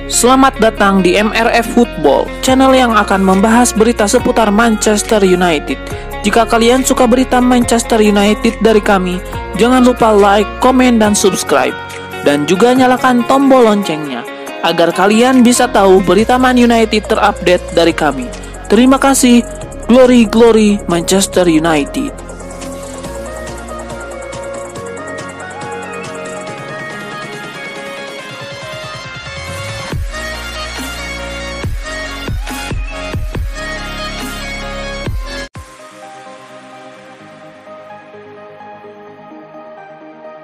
Selamat datang di MRF Football, channel yang akan membahas berita seputar Manchester United. Jika kalian suka berita Manchester United dari kami, jangan lupa like, komen, dan subscribe. Dan juga nyalakan tombol loncengnya, agar kalian bisa tahu berita Man United terupdate dari kami. Terima kasih, Glory Glory Manchester United.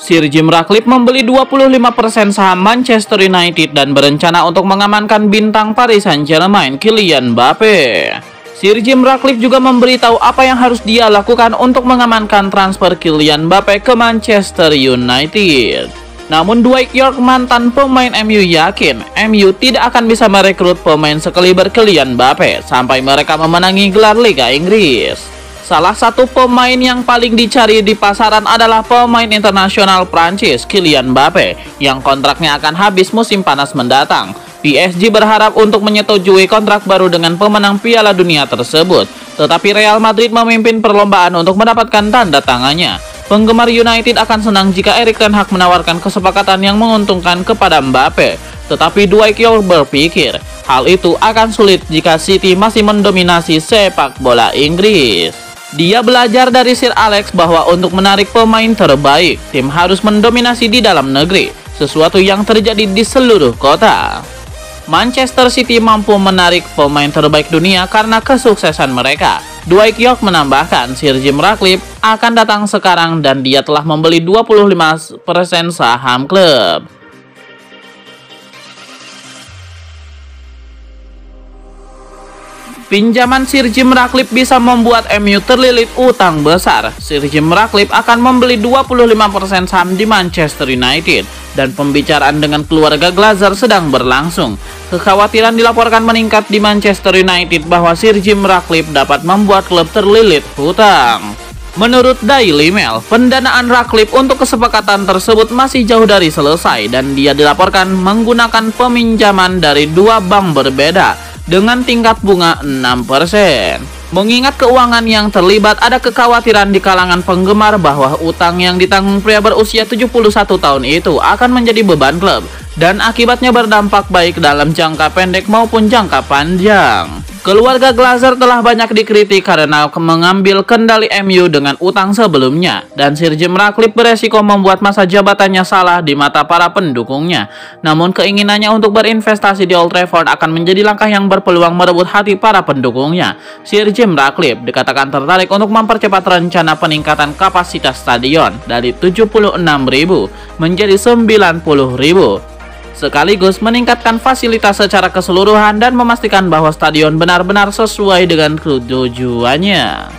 Sir Jim Ratcliffe membeli 25% saham Manchester United dan berencana untuk mengamankan bintang Paris Saint-Germain Kylian Mbappe. Sir Jim Ratcliffe juga memberitahu apa yang harus dia lakukan untuk mengamankan transfer Kylian Mbappe ke Manchester United. Namun Dwight York, mantan pemain MU, yakin MU tidak akan bisa merekrut pemain sekaliber Kylian Mbappe sampai mereka memenangi gelar Liga Inggris. Salah satu pemain yang paling dicari di pasaran adalah pemain internasional Prancis Kylian Mbappe yang kontraknya akan habis musim panas mendatang. PSG berharap untuk menyetujui kontrak baru dengan pemenang Piala Dunia tersebut, tetapi Real Madrid memimpin perlombaan untuk mendapatkan tanda tangannya. Penggemar United akan senang jika Erik ten Hag menawarkan kesepakatan yang menguntungkan kepada Mbappe, tetapi Dwight York berpikir hal itu akan sulit jika City masih mendominasi sepak bola Inggris. Dia belajar dari Sir Alex bahwa untuk menarik pemain terbaik, tim harus mendominasi di dalam negeri, sesuatu yang terjadi di seluruh kota. Manchester City mampu menarik pemain terbaik dunia karena kesuksesan mereka. Dwight York menambahkan, Sir Jim Ratcliffe akan datang sekarang dan dia telah membeli 25% saham klub. Pinjaman Sir Jim Ratcliffe bisa membuat MU terlilit utang besar. Sir Jim Ratcliffe akan membeli 25% saham di Manchester United dan pembicaraan dengan keluarga Glazer sedang berlangsung. Kekhawatiran dilaporkan meningkat di Manchester United bahwa Sir Jim Ratcliffe dapat membuat klub terlilit hutang. Menurut Daily Mail, pendanaan Ratcliffe untuk kesepakatan tersebut masih jauh dari selesai dan dia dilaporkan menggunakan peminjaman dari dua bank berbeda dengan tingkat bunga 6%. Mengingat keuangan yang terlibat, ada kekhawatiran di kalangan penggemar bahwa utang yang ditanggung pria berusia 71 tahun itu akan menjadi beban klub dan akibatnya berdampak baik dalam jangka pendek maupun jangka panjang. Keluarga Glazer telah banyak dikritik karena mengambil kendali MU dengan utang sebelumnya, dan Sir Jim Ratcliffe beresiko membuat masa jabatannya salah di mata para pendukungnya. Namun keinginannya untuk berinvestasi di Old Trafford akan menjadi langkah yang berpeluang merebut hati para pendukungnya. Sir Jim Ratcliffe dikatakan tertarik untuk mempercepat rencana peningkatan kapasitas stadion dari 76.000 menjadi 90.000. Sekaligus meningkatkan fasilitas secara keseluruhan dan memastikan bahwa stadion benar-benar sesuai dengan tujuannya.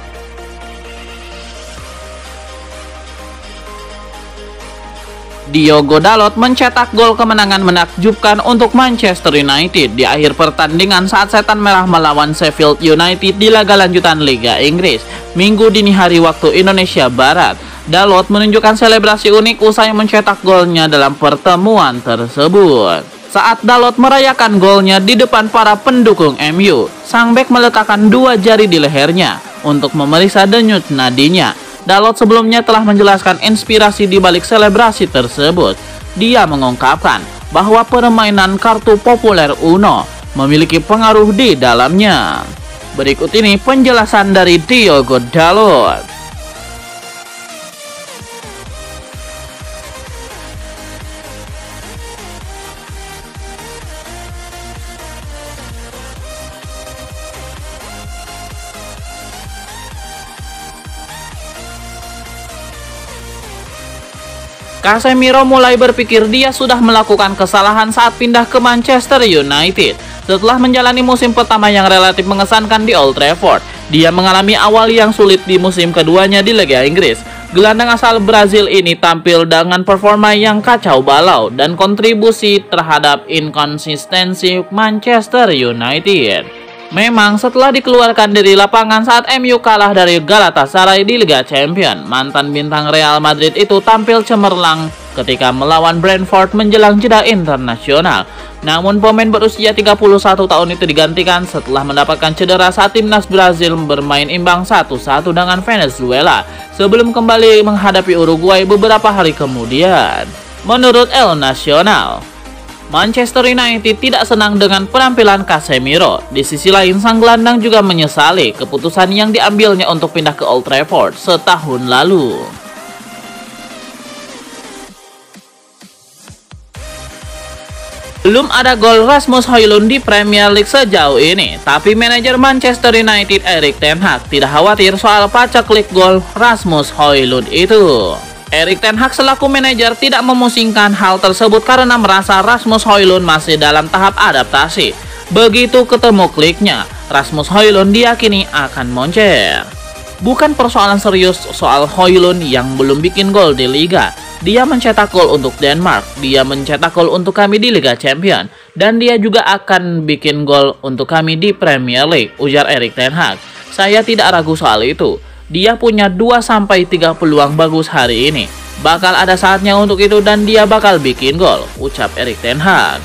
Diogo Dalot mencetak gol kemenangan menakjubkan untuk Manchester United di akhir pertandingan saat Setan Merah melawan Sheffield United di laga lanjutan Liga Inggris, Minggu dini hari waktu Indonesia Barat. Dalot menunjukkan selebrasi unik usai mencetak golnya dalam pertemuan tersebut. Saat Dalot merayakan golnya di depan para pendukung MU, sang bek meletakkan dua jari di lehernya untuk memeriksa denyut nadinya. Dalot sebelumnya telah menjelaskan inspirasi di balik selebrasi tersebut. Dia mengungkapkan bahwa permainan kartu populer Uno memiliki pengaruh di dalamnya. Berikut ini penjelasan dari Diogo Dalot. Casemiro mulai berpikir dia sudah melakukan kesalahan saat pindah ke Manchester United. Setelah menjalani musim pertama yang relatif mengesankan di Old Trafford, dia mengalami awal yang sulit di musim keduanya di Liga Inggris. Gelandang asal Brazil ini tampil dengan performa yang kacau balau dan kontribusi terhadap inkonsistensi Manchester United. Memang setelah dikeluarkan dari lapangan saat MU kalah dari Galatasaray di Liga Champions, mantan bintang Real Madrid itu tampil cemerlang ketika melawan Brentford menjelang jeda internasional. Namun pemain berusia 31 tahun itu digantikan setelah mendapatkan cedera saat timnas Brazil bermain imbang 1-1 dengan Venezuela sebelum kembali menghadapi Uruguay beberapa hari kemudian. Menurut El Nacional, Manchester United tidak senang dengan penampilan Casemiro. Di sisi lain, sang gelandang juga menyesali keputusan yang diambilnya untuk pindah ke Old Trafford setahun lalu. Belum ada gol Rasmus Højlund di Premier League sejauh ini, tapi manajer Manchester United Erik ten Hag tidak khawatir soal pacaklik gol Rasmus Højlund itu. Erik ten Hag selaku manajer tidak memusingkan hal tersebut karena merasa Rasmus Højlund masih dalam tahap adaptasi. Begitu ketemu kliknya, Rasmus Højlund diyakini akan moncer. Bukan persoalan serius soal Højlund yang belum bikin gol di Liga. Dia mencetak gol untuk Denmark, dia mencetak gol untuk kami di Liga Champions, dan dia juga akan bikin gol untuk kami di Premier League, ujar Erik ten Hag. Saya tidak ragu soal itu. Dia punya 2-3 peluang bagus hari ini. Bakal ada saatnya untuk itu dan dia bakal bikin gol, ucap Erik ten Hag.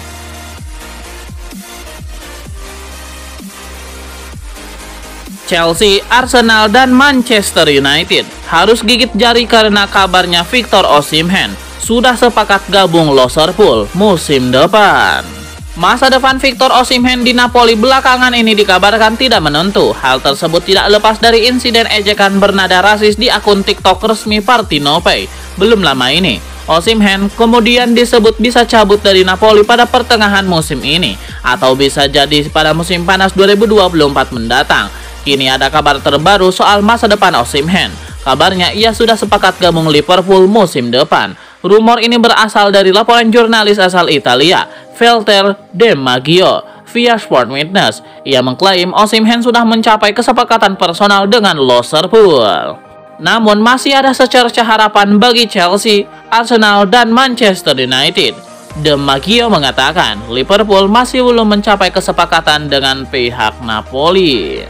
Chelsea, Arsenal, dan Manchester United harus gigit jari karena kabarnya Victor Osimhen sudah sepakat gabung Liverpool musim depan. Masa depan Victor Osimhen di Napoli belakangan ini dikabarkan tidak menentu. Hal tersebut tidak lepas dari insiden ejekan bernada rasis di akun TikTok resmi Partenopei. Belum lama ini, Osimhen kemudian disebut bisa cabut dari Napoli pada pertengahan musim ini, atau bisa jadi pada musim panas 2024 mendatang. Kini ada kabar terbaru soal masa depan Osimhen. Kabarnya ia sudah sepakat gabung Liverpool musim depan. Rumor ini berasal dari laporan jurnalis asal Italia, Walter De Maggio, via Sport Witness. Ia mengklaim Osimhen sudah mencapai kesepakatan personal dengan Liverpool. Namun masih ada secercah harapan bagi Chelsea, Arsenal, dan Manchester United. De Maggio mengatakan Liverpool masih belum mencapai kesepakatan dengan pihak Napoli.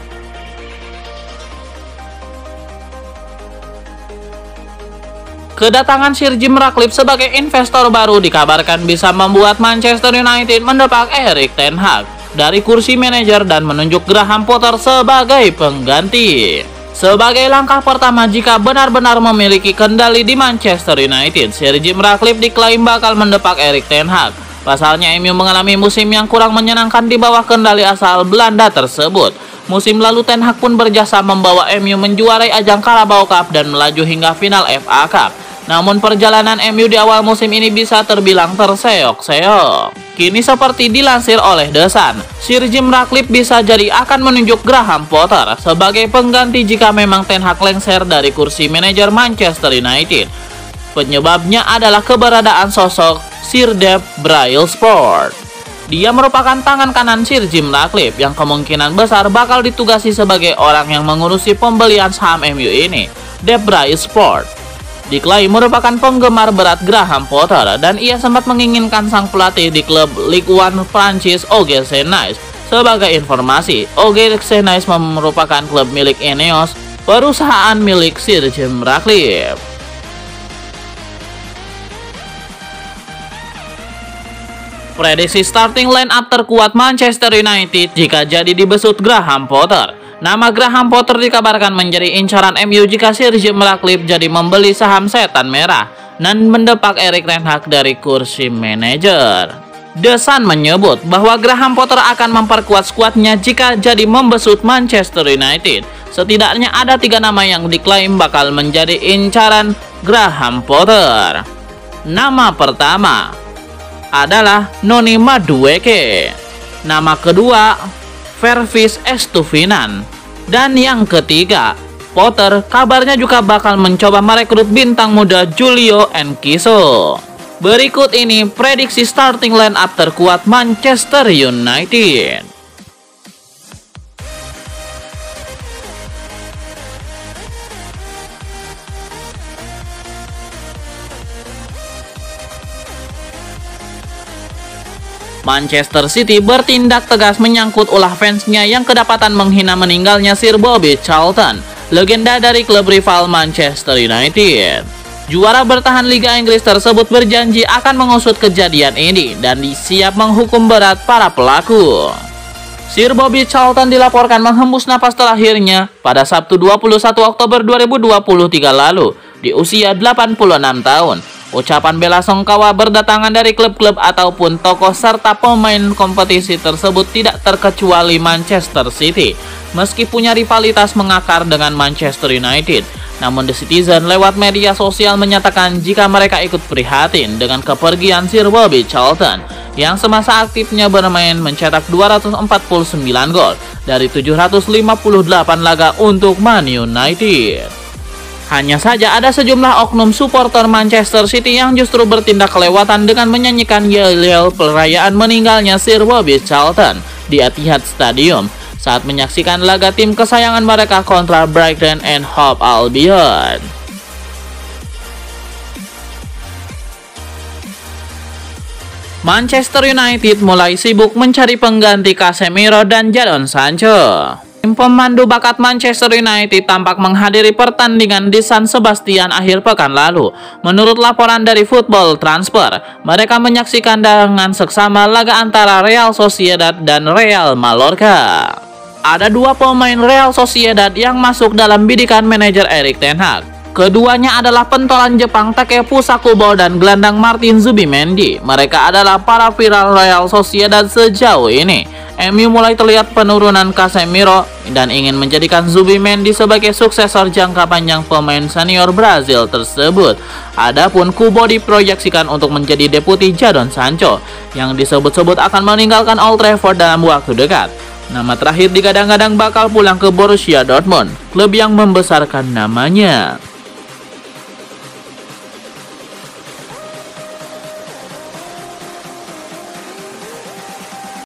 Kedatangan Sir Jim Ratcliffe sebagai investor baru dikabarkan bisa membuat Manchester United mendepak Erik ten Hag dari kursi manajer dan menunjuk Graham Potter sebagai pengganti. Sebagai langkah pertama jika benar-benar memiliki kendali di Manchester United, Sir Jim Ratcliffe diklaim bakal mendepak Erik ten Hag. Pasalnya MU mengalami musim yang kurang menyenangkan di bawah kendali asal Belanda tersebut. Musim lalu Ten Hag pun berjasa membawa MU menjuarai ajang Carabao Cup dan melaju hingga final FA Cup. Namun perjalanan MU di awal musim ini bisa terbilang terseok-seok. Kini seperti dilansir oleh The Sun, Sir Jim Ratcliffe bisa jadi akan menunjuk Graham Potter sebagai pengganti jika memang Ten Hag lengser dari kursi manajer Manchester United. Penyebabnya adalah keberadaan sosok Sir Dave Brailsford. Dia merupakan tangan kanan Sir Jim Ratcliffe yang kemungkinan besar bakal ditugasi sebagai orang yang mengurusi pembelian saham MU ini. Dave Brailsford diklaim merupakan penggemar berat Graham Potter dan ia sempat menginginkan sang pelatih di klub Ligue 1 Prancis OGC Nice. Sebagai informasi, OGC Nice merupakan klub milik Ineos, perusahaan milik Sir Jim Ratcliffe. Prediksi starting line up terkuat Manchester United jika jadi dibesut Graham Potter. Nama Graham Potter dikabarkan menjadi incaran MU jika Sir Jim Ratcliffe jadi membeli saham setan merah dan mendepak Erik ten Hag dari kursi manajer. The Sun menyebut bahwa Graham Potter akan memperkuat skuadnya jika jadi membesut Manchester United. Setidaknya ada 3 nama yang diklaim bakal menjadi incaran Graham Potter. Nama pertama adalah Noni Madueke. Nama kedua, Pervis Estupinan. Dan yang ketiga, Potter kabarnya juga bakal mencoba merekrut bintang muda Julio Enciso. Berikut ini prediksi starting line up terkuat Manchester United. Manchester City bertindak tegas menyangkut ulah fansnya yang kedapatan menghina meninggalnya Sir Bobby Charlton, legenda dari klub rival Manchester United. Juara bertahan Liga Inggris tersebut berjanji akan mengusut kejadian ini dan siap menghukum berat para pelaku. Sir Bobby Charlton dilaporkan menghembus napas terakhirnya pada Sabtu 21 Oktober 2023 lalu di usia 86 tahun. Ucapan bela sungkawa berdatangan dari klub-klub ataupun tokoh serta pemain kompetisi tersebut tidak terkecuali Manchester City. Meski punya rivalitas mengakar dengan Manchester United, namun The Citizen lewat media sosial menyatakan jika mereka ikut prihatin dengan kepergian Sir Bobby Charlton yang semasa aktifnya bermain mencetak 249 gol dari 758 laga untuk Man United. Hanya saja ada sejumlah oknum supporter Manchester City yang justru bertindak kelewatan dengan menyanyikan yel-yel perayaan meninggalnya Sir Bobby Charlton di Etihad Stadium saat menyaksikan laga tim kesayangan mereka kontra Brighton and Hove Albion. Manchester United mulai sibuk mencari pengganti Casemiro dan Jadon Sancho. Tim pemandu bakat Manchester United tampak menghadiri pertandingan di San Sebastian akhir pekan lalu. Menurut laporan dari Football Transfer, mereka menyaksikan dengan seksama laga antara Real Sociedad dan Real Mallorca. Ada dua pemain Real Sociedad yang masuk dalam bidikan manajer Erik ten Hag. Keduanya adalah pentolan Jepang Takefusa Kubo dan gelandang Martin Zubimendi. Mereka adalah para viral Real Sociedad sejauh ini. MU mulai terlihat penurunan Casemiro dan ingin menjadikan Zubimendi sebagai suksesor jangka panjang pemain senior Brazil tersebut. Adapun Kubo diproyeksikan untuk menjadi deputi Jadon Sancho yang disebut-sebut akan meninggalkan Old Trafford dalam waktu dekat. Nama terakhir digadang-gadang bakal pulang ke Borussia Dortmund, klub yang membesarkan namanya.